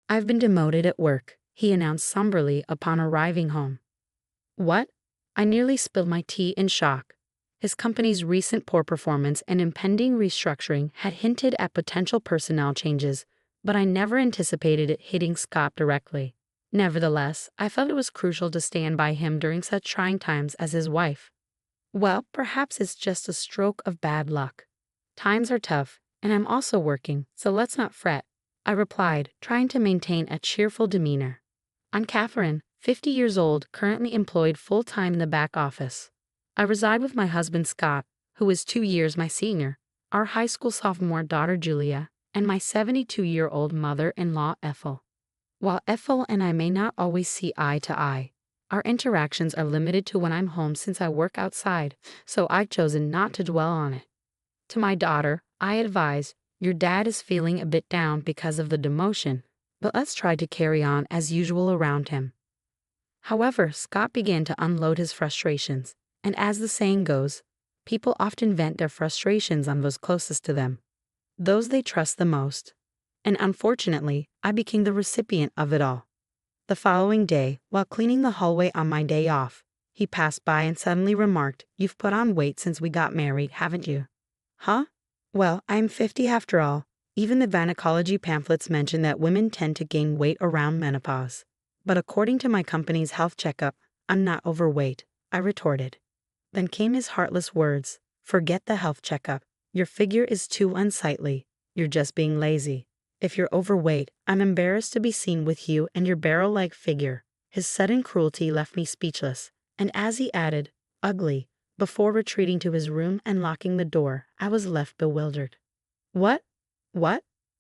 "I've been demoted at work," he announced somberly upon arriving home. "What?" I nearly spilled my tea in shock. His company's recent poor performance and impending restructuring had hinted at potential personnel changes, but I never anticipated it hitting Scott directly. Nevertheless, I felt it was crucial to stand by him during such trying times as his wife. "Well, perhaps it's just a stroke of bad luck. Times are tough, and I'm also working, so let's not fret," I replied, trying to maintain a cheerful demeanor. "I'm Catherine, 50 years old, currently employed full-time in the back office. I reside with my husband Scott, who is 2 years my senior, our high school sophomore daughter Julia, and my 72-year-old mother-in-law Ethel. While Ethel and I may not always see eye to eye, our interactions are limited to when I'm home since I work outside, so I've chosen not to dwell on it. To my daughter, I advise, your dad is feeling a bit down because of the demotion, but let's try to carry on as usual around him." However, Scott began to unload his frustrations, and as the saying goes, people often vent their frustrations on those closest to them, those they trust the most. And unfortunately, I became the recipient of it all. The following day, while cleaning the hallway on my day off, he passed by and suddenly remarked, "You've put on weight since we got married, haven't you?" "Huh? Well, I'm 50 after all. Even the gynecology pamphlets mention that women tend to gain weight around menopause. But according to my company's health checkup, I'm not overweight," I retorted. Then came his heartless words, "Forget the health checkup. Your figure is too unsightly. You're just being lazy. If you're overweight, I'm embarrassed to be seen with you and your barrel-like figure." His sudden cruelty left me speechless, and as he added, "ugly," before retreating to his room and locking the door, I was left bewildered. What?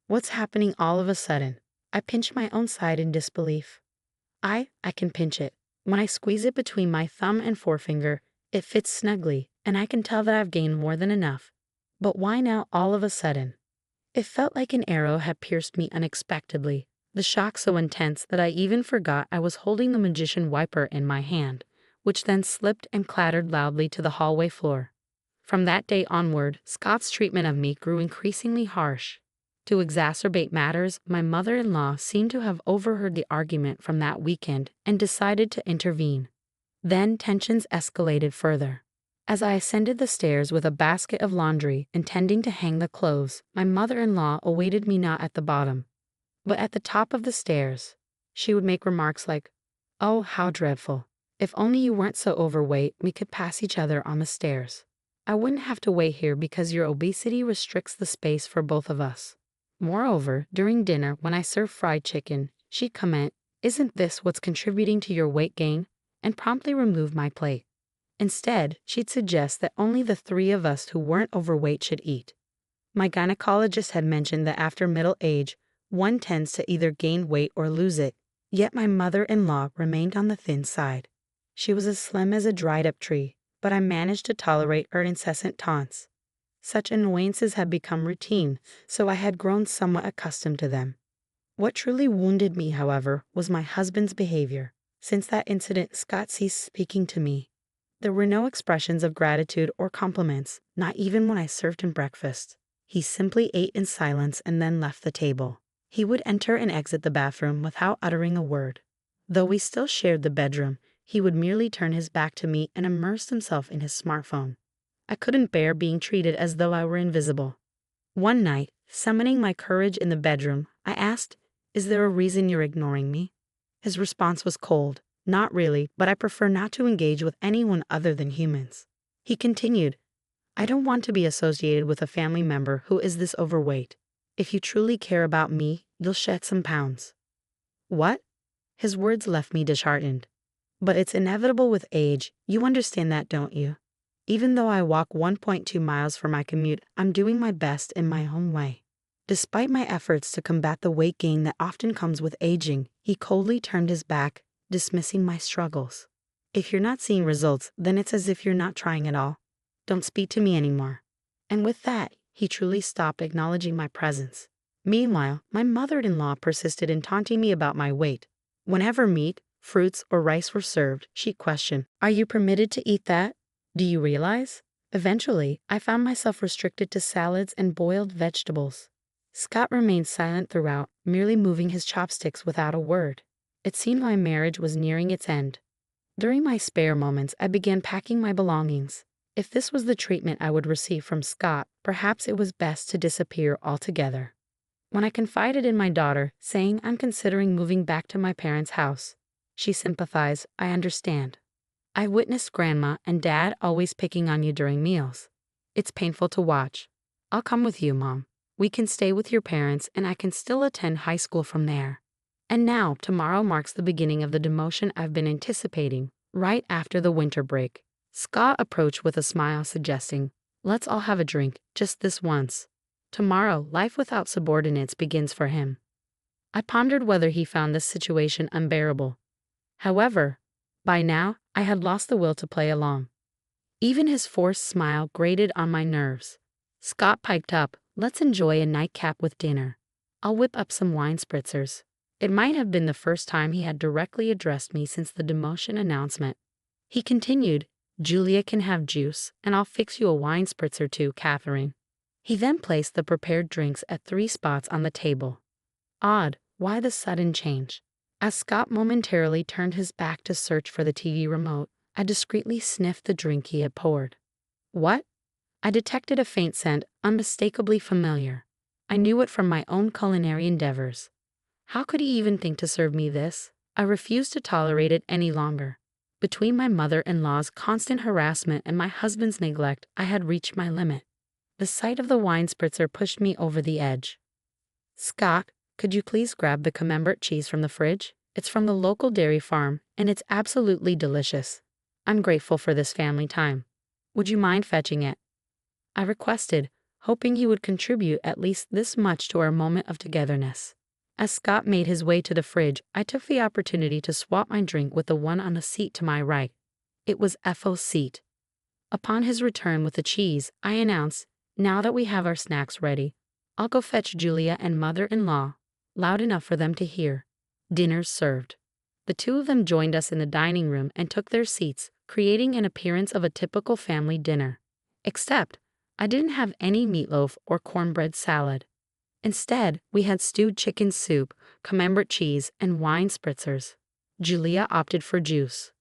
What's happening all of a sudden? I pinched my own side in disbelief. I can pinch it. When I squeeze it between my thumb and forefinger, it fits snugly, and I can tell that I've gained more than enough. But why now all of a sudden? It felt like an arrow had pierced me unexpectedly, the shock so intense that I even forgot I was holding the magician wiper in my hand, which then slipped and clattered loudly to the hallway floor. From that day onward, Scott's treatment of me grew increasingly harsh. To exacerbate matters, my mother-in-law seemed to have overheard the argument from that weekend and decided to intervene. Then tensions escalated further. As I ascended the stairs with a basket of laundry, intending to hang the clothes, my mother-in-law awaited me not at the bottom, but at the top of the stairs. She would make remarks like, "Oh, how dreadful. If only you weren't so overweight, we could pass each other on the stairs. I wouldn't have to wait here because your obesity restricts the space for both of us." Moreover, during dinner, when I served fried chicken, she'd comment, "Isn't this what's contributing to your weight gain?" and promptly remove my plate. Instead, she'd suggest that only the three of us who weren't overweight should eat. My gynecologist had mentioned that after middle age, one tends to either gain weight or lose it, yet my mother-in-law remained on the thin side. She was as slim as a dried-up tree, but I managed to tolerate her incessant taunts. Such annoyances had become routine, so I had grown somewhat accustomed to them. What truly wounded me, however, was my husband's behavior. Since that incident, Scott ceased speaking to me. There were no expressions of gratitude or compliments, not even when I served him breakfast. He simply ate in silence and then left the table. He would enter and exit the bathroom without uttering a word. Though we still shared the bedroom, he would merely turn his back to me and immerse himself in his smartphone. I couldn't bear being treated as though I were invisible. One night, summoning my courage in the bedroom, I asked, "Is there a reason you're ignoring me?" His response was cold. "Not really, but I prefer not to engage with anyone other than humans." He continued, "I don't want to be associated with a family member who is this overweight. If you truly care about me, you'll shed some pounds." What? His words left me disheartened. But it's inevitable with age. You understand that, don't you? Even though I walk 1.2 miles for my commute, I'm doing my best in my own way. Despite my efforts to combat the weight gain that often comes with aging, he coldly turned his back, dismissing my struggles. "If you're not seeing results, then it's as if you're not trying at all. Don't speak to me anymore." And with that, he truly stopped acknowledging my presence. Meanwhile, my mother-in-law persisted in taunting me about my weight. Whenever meat, fruits, or rice were served, she'd question, "Are you permitted to eat that? Do you realize?" Eventually, I found myself restricted to salads and boiled vegetables. Scott remained silent throughout, merely moving his chopsticks without a word. It seemed my marriage was nearing its end. During my spare moments, I began packing my belongings. If this was the treatment I would receive from Scott, perhaps it was best to disappear altogether. When I confided in my daughter, saying I'm considering moving back to my parents' house, she sympathized. I understand. I witnessed Grandma and Dad always picking on you during meals. It's painful to watch. I'll come with you, Mom. We can stay with your parents and I can still attend high school from there. And now, tomorrow marks the beginning of the demotion I've been anticipating, right after the winter break. Scott approached with a smile, suggesting, let's all have a drink, just this once. Tomorrow, life without subordinates begins for him. I pondered whether he found this situation unbearable. However, by now, I had lost the will to play along. Even his forced smile grated on my nerves. Scott piped up, let's enjoy a nightcap with dinner. I'll whip up some wine spritzers. It might have been the first time he had directly addressed me since the demotion announcement. He continued, Julia can have juice, and I'll fix you a wine spritzer too, Catherine. He then placed the prepared drinks at 3 spots on the table. Odd, why the sudden change? As Scott momentarily turned his back to search for the TV remote, I discreetly sniffed the drink he had poured. What? I detected a faint scent, unmistakably familiar. I knew it from my own culinary endeavors. How could he even think to serve me this? I refused to tolerate it any longer. Between my mother-in-law's constant harassment and my husband's neglect, I had reached my limit. The sight of the wine spritzer pushed me over the edge. Scott, could you please grab the camembert cheese from the fridge? It's from the local dairy farm, and it's absolutely delicious. I'm grateful for this family time. Would you mind fetching it? I requested, hoping he would contribute at least this much to our moment of togetherness. As Scott made his way to the fridge, I took the opportunity to swap my drink with the one on the seat to my right. It was Ethel's seat. Upon his return with the cheese, I announced, now that we have our snacks ready, I'll go fetch Julia and mother-in-law, loud enough for them to hear. Dinner's served. The two of them joined us in the dining room and took their seats, creating an appearance of a typical family dinner. Except, I didn't have any meatloaf or cornbread salad. Instead, we had stewed chicken soup, camembert cheese, and wine spritzers. Julia opted for juice.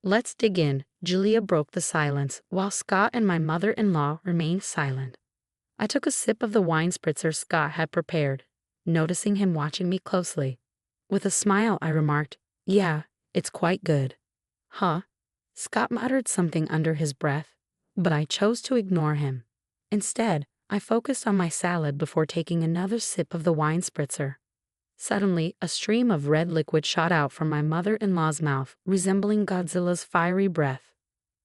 Let's dig in. Julia broke the silence, while Scott and my mother-in-law remained silent. I took a sip of the wine spritzer Scott had prepared, noticing him watching me closely. With a smile, I remarked, yeah, it's quite good. Huh? Scott muttered something under his breath, but I chose to ignore him. Instead, I focused on my salad before taking another sip of the wine spritzer. Suddenly, a stream of red liquid shot out from my mother-in-law's mouth, resembling Godzilla's fiery breath.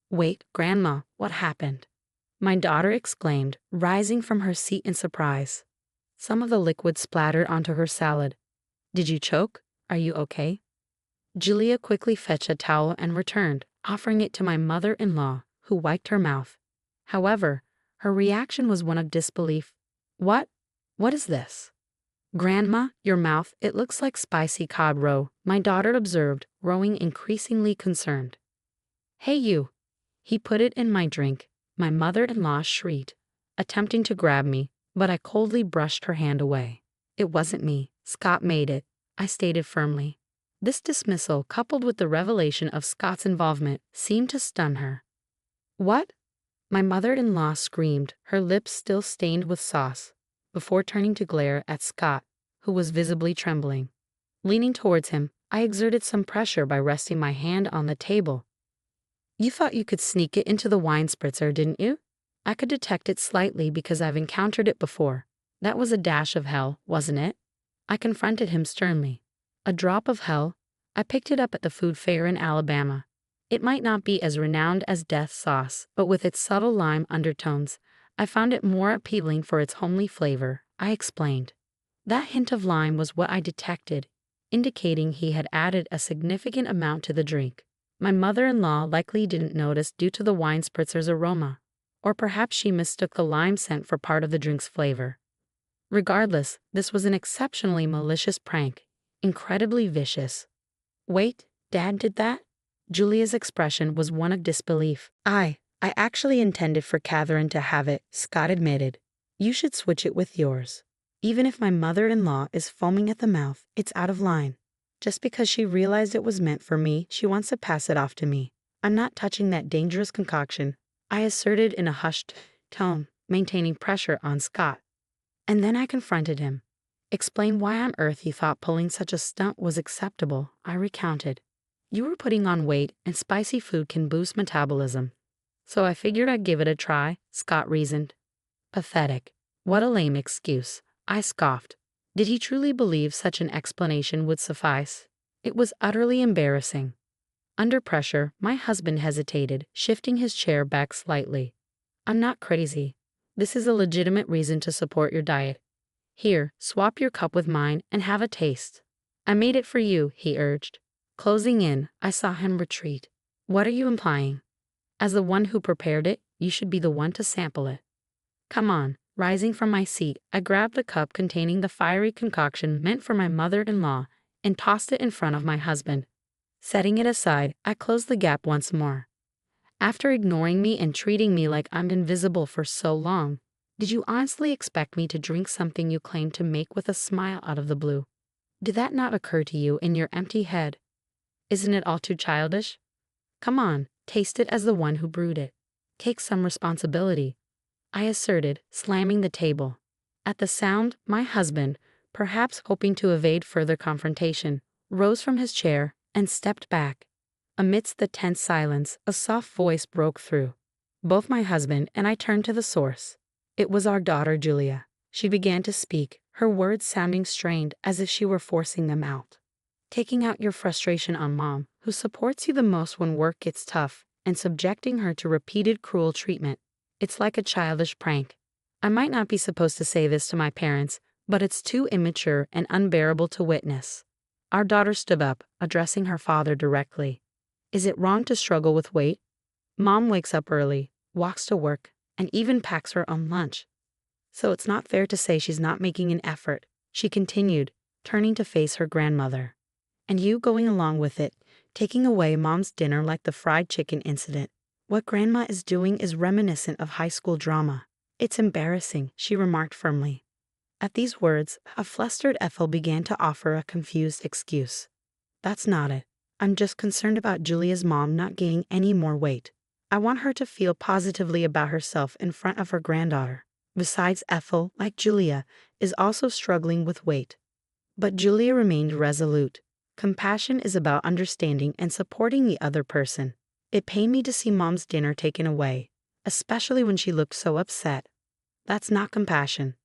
Wait, Grandma, what happened? My daughter exclaimed, rising from her seat in surprise. Some of the liquid splattered onto her salad. Did you choke? Are you okay? Julia quickly fetched a towel and returned, offering it to my mother-in-law, who wiped her mouth. However, her reaction was one of disbelief. What? What is this? Grandma, your mouth, it looks like spicy cod roe, my daughter observed, growing increasingly concerned. Hey you! He put it in my drink. My mother-in-law shrieked, attempting to grab me, but I coldly brushed her hand away. It wasn't me. Scott made it, I stated firmly. This dismissal, coupled with the revelation of Scott's involvement, seemed to stun her. What? My mother-in-law screamed, her lips still stained with sauce, before turning to glare at Scott, who was visibly trembling. Leaning towards him, I exerted some pressure by resting my hand on the table. You thought you could sneak it into the wine spritzer, didn't you? I could detect it slightly because I've encountered it before. That was a dash of hell, wasn't it? I confronted him sternly. A drop of hell? I picked it up at the food fair in Alabama. It might not be as renowned as death sauce, but with its subtle lime undertones, I found it more appealing for its homely flavor, I explained. That hint of lime was what I detected, indicating he had added a significant amount to the drink. My mother-in-law likely didn't notice due to the wine spritzer's aroma, or perhaps she mistook the lime scent for part of the drink's flavor. Regardless, this was an exceptionally malicious prank, incredibly vicious. Wait, Dad did that? Julia's expression was one of disbelief. I actually intended for Catherine to have it, Scott admitted. You should switch it with yours. Even if my mother-in-law is foaming at the mouth, it's out of line. Just because she realized it was meant for me, she wants to pass it off to me. I'm not touching that dangerous concoction, I asserted in a hushed tone, maintaining pressure on Scott. And then I confronted him. Explain why on earth you thought pulling such a stunt was acceptable, I recounted. You were putting on weight, and spicy food can boost metabolism. So I figured I'd give it a try, Scott reasoned. Pathetic. What a lame excuse, I scoffed. Did he truly believe such an explanation would suffice? It was utterly embarrassing. Under pressure, my husband hesitated, shifting his chair back slightly. I'm not crazy. This is a legitimate reason to support your diet. Here, swap your cup with mine and have a taste. I made it for you, he urged. Closing in, I saw him retreat. What are you implying? As the one who prepared it, you should be the one to sample it. Come on. Rising from my seat, I grabbed the cup containing the fiery concoction meant for my mother-in-law and tossed it in front of my husband. Setting it aside, I closed the gap once more. After ignoring me and treating me like I'm invisible for so long, did you honestly expect me to drink something you claimed to make with a smile out of the blue? Did that not occur to you in your empty head? Isn't it all too childish? Come on, taste it as the one who brewed it. Take some responsibility, I asserted, slamming the table. At the sound, my husband, perhaps hoping to evade further confrontation, rose from his chair and stepped back. Amidst the tense silence, a soft voice broke through. Both my husband and I turned to the source. It was our daughter, Julia. She began to speak, her words sounding strained as if she were forcing them out. Taking out your frustration on Mom, who supports you the most when work gets tough, and subjecting her to repeated cruel treatment. It's like a childish prank. I might not be supposed to say this to my parents, but it's too immature and unbearable to witness. Our daughter stood up, addressing her father directly. Is it wrong to struggle with weight? Mom wakes up early, walks to work, and even packs her own lunch. So it's not fair to say she's not making an effort, she continued, turning to face her grandmother. And you going along with it, taking away Mom's dinner like the fried chicken incident. What Grandma is doing is reminiscent of high school drama. It's embarrassing, she remarked firmly. At these words, a flustered Ethel began to offer a confused excuse. That's not it. I'm just concerned about Julia's mom not gaining any more weight. I want her to feel positively about herself in front of her granddaughter. Besides, Ethel, like Julia, is also struggling with weight. But Julia remained resolute. Compassion is about understanding and supporting the other person. It pained me to see Mom's dinner taken away, especially when she looked so upset. That's not compassion.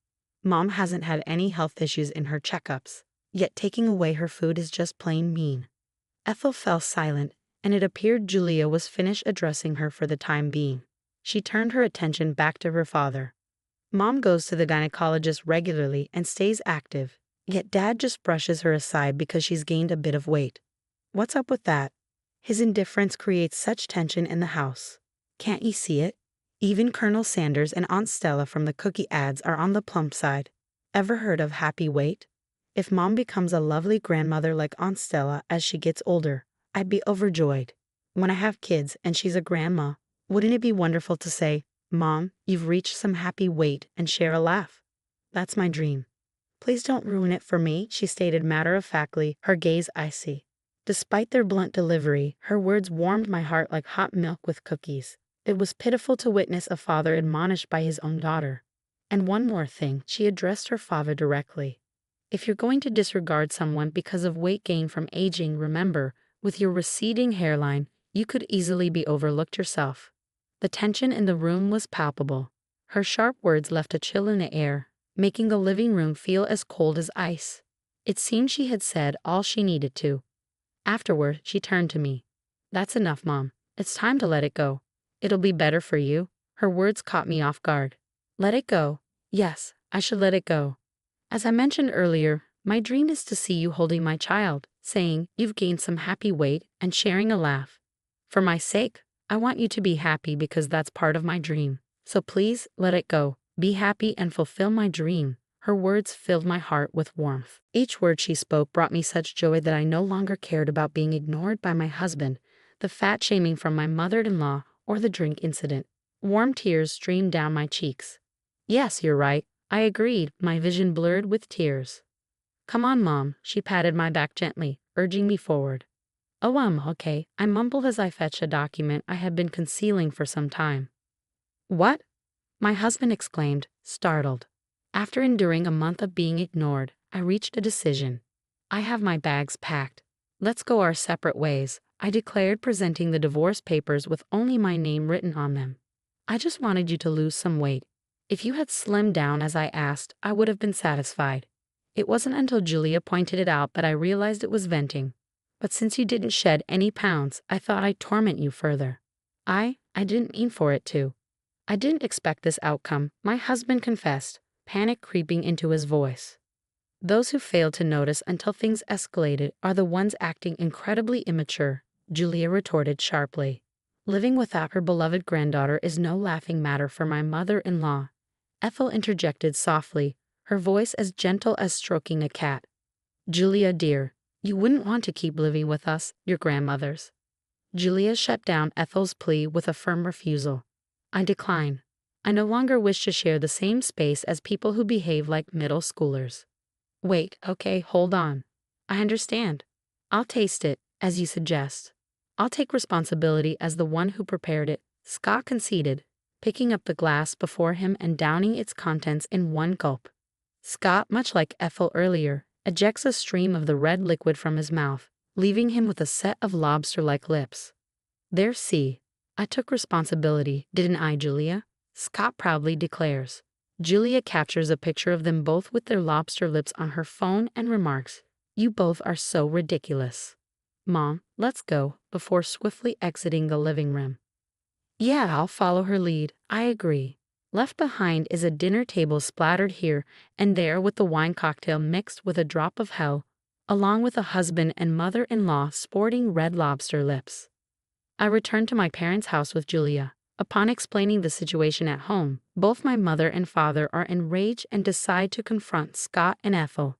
Mom hasn't had any health issues in her checkups, yet taking away her food is just plain mean. Ethel fell silent, and it appeared Julia was finished addressing her for the time being. She turned her attention back to her father. Mom goes to the gynecologist regularly and stays active, yet Dad just brushes her aside because she's gained a bit of weight. What's up with that? His indifference creates such tension in the house. Can't you see it? Even Colonel Sanders and Aunt Stella from the cookie ads are on the plump side. Ever heard of happy weight? If Mom becomes a lovely grandmother like Aunt Stella as she gets older, I'd be overjoyed. When I have kids and she's a grandma, wouldn't it be wonderful to say, Mom, you've reached some happy weight and share a laugh? That's my dream. Please don't ruin it for me, she stated matter-of-factly, her gaze icy. Despite their blunt delivery, her words warmed my heart like hot milk with cookies. It was pitiful to witness a father admonished by his own daughter. And one more thing, she addressed her father directly. If you're going to disregard someone because of weight gain from aging, remember, with your receding hairline, you could easily be overlooked yourself. The tension in the room was palpable. Her sharp words left a chill in the air, making the living room feel as cold as ice. It seemed she had said all she needed to. Afterward, she turned to me. That's enough, Mom. It's time to let it go. It'll be better for you. Her words caught me off guard. Let it go. Yes, I should let it go. As I mentioned earlier, my dream is to see you holding my child, saying you've gained some happy weight and sharing a laugh. For my sake, I want you to be happy because that's part of my dream. So please let it go. Be happy and fulfill my dream. Her words filled my heart with warmth. Each word she spoke brought me such joy that I no longer cared about being ignored by my husband, the fat shaming from my mother-in-law, or the drink incident. Warm tears streamed down my cheeks. Yes, you're right. I agreed, my vision blurred with tears. Come on, Mom, she patted my back gently, urging me forward. Oh, okay, I mumbled as I fetched a document I had been concealing for some time. What? My husband exclaimed, startled. After enduring a month of being ignored, I reached a decision. I have my bags packed. Let's go our separate ways, I declared, presenting the divorce papers with only my name written on them. I just wanted you to lose some weight. If you had slimmed down as I asked, I would have been satisfied. It wasn't until Julia pointed it out that I realized it was venting. But since you didn't shed any pounds, I thought I'd torment you further. I didn't mean for it to. I didn't expect this outcome, my husband confessed, panic creeping into his voice. Those who fail to notice until things escalated are the ones acting incredibly immature, Julia retorted sharply. Living without her beloved granddaughter is no laughing matter for my mother-in-law, Ethel interjected softly, her voice as gentle as stroking a cat. Julia, dear, you wouldn't want to keep living with us, your grandmothers. Julia shut down Ethel's plea with a firm refusal. I decline. I no longer wish to share the same space as people who behave like middle schoolers. Wait, okay, hold on. I understand. I'll taste it, as you suggest. I'll take responsibility as the one who prepared it, Scott conceded, picking up the glass before him and downing its contents in one gulp. Scott, much like Ethel earlier, ejects a stream of the red liquid from his mouth, leaving him with a set of lobster-like lips. There, see. I took responsibility, didn't I, Julia? Scott proudly declares. Julia captures a picture of them both with their lobster lips on her phone and remarks, "You both are so ridiculous. Mom, let's go," before swiftly exiting the living room. Yeah, I'll follow her lead, I agree. Left behind is a dinner table splattered here and there with the wine cocktail mixed with a drop of hell, along with a husband and mother-in-law sporting red lobster lips. I returned to my parents' house with Julia. Upon explaining the situation at home, both my mother and father are enraged and decide to confront Scott and Ethel.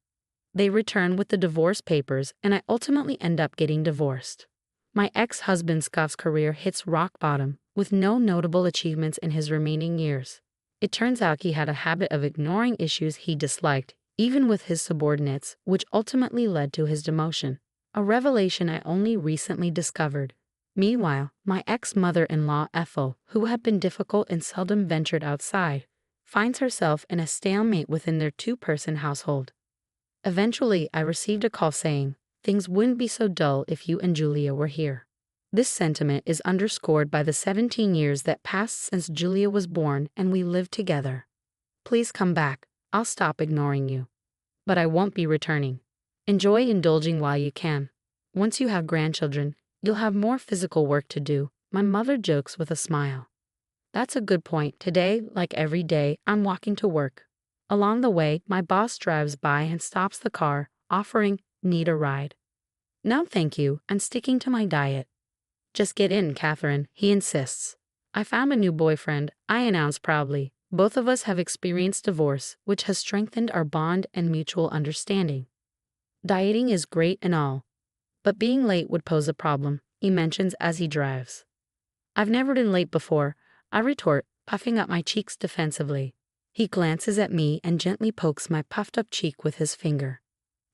They return with the divorce papers, and I ultimately end up getting divorced. My ex-husband Scott's career hits rock bottom, with no notable achievements in his remaining years. It turns out he had a habit of ignoring issues he disliked, even with his subordinates, which ultimately led to his demotion, a revelation I only recently discovered. Meanwhile, my ex-mother-in-law Ethel, who had been difficult and seldom ventured outside, finds herself in a stalemate within their two-person household. Eventually, I received a call saying, "Things wouldn't be so dull if you and Julia were here." This sentiment is underscored by the 17 years that passed since Julia was born and we lived together. Please come back, I'll stop ignoring you. But I won't be returning. Enjoy indulging while you can. Once you have grandchildren, you'll have more physical work to do, my mother jokes with a smile. That's a good point. Today, like every day, I'm walking to work. Along the way, my boss drives by and stops the car, offering, "Need a ride?" "No, thank you, I'm sticking to my diet." "Just get in, Catherine," he insists. "I found a new boyfriend," I announce proudly. Both of us have experienced divorce, which has strengthened our bond and mutual understanding. Dieting is great and all, but being late would pose a problem, he mentions as he drives. "I've never been late before," I retort, puffing up my cheeks defensively. He glances at me and gently pokes my puffed-up cheek with his finger.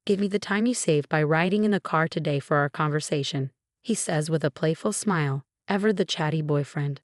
"Give me the time you saved by riding in the car today for our conversation," he says with a playful smile, ever the chatty boyfriend.